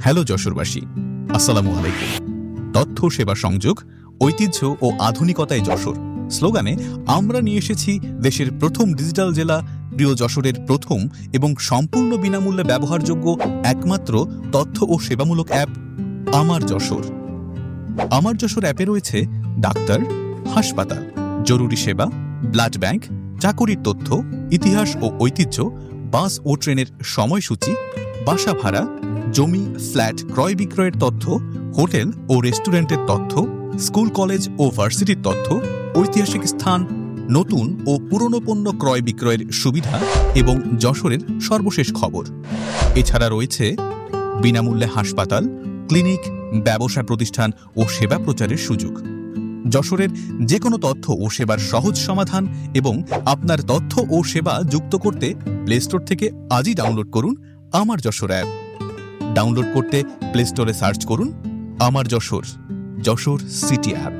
Hello যশোরবাসী, আসসালামু আলাইকুম। তথ্য সেবা সংযোগ, ঐতিহ্য ও আধুনিকতায় যশোর স্লোগানে আমরা নিয়ে এসেছি দেশের প্রথম ডিজিটাল জেলা প্রিয় যশোরের প্রথম এবং সম্পূর্ণ বিনামূল্যে ব্যবহারযোগ্য একমাত্র তথ্য ও সেবামূলক অ্যাপ আমার যশোর। আমার যশোর অ্যাপে রয়েছে ডাক্তার, হাসপাতাল, জরুরি সেবা, ব্লাড ব্যাংক, চাকরির তথ্য, ইতিহাস ও ঐতিহ্য, বাস ও ট্রেনের সময়সূচি, বাসা ভাড়া, জমি ফ্ল্যাট ক্রয় বিক্রয়ের তথ্য, হোটেল ও রেস্টুরেন্টের তথ্য, স্কুল কলেজ ও ভার্সিটির তথ্য, ঐতিহাসিক স্থান, নতুন ও পুরনো পণ্য ক্রয় বিক্রয়ের সুবিধা এবং যশোরের সর্বশেষ খবর। এছাড়া রয়েছে বিনামূল্যে হাসপাতাল, ক্লিনিক, ব্যবসা প্রতিষ্ঠান ও সেবা প্রচারের সুযোগ। যশোরের যে কোনো তথ্য ও সেবার সহজ সমাধান এবং আপনার তথ্য ও সেবা যুক্ত করতে প্লে স্টোর থেকে আজই ডাউনলোড করুন আমার যশোর অ্যাপ। ডাউনলোড করতে প্লে স্টোরে সার্চ করুন আমার যশোর, যশোর সিটি অ্যাপ।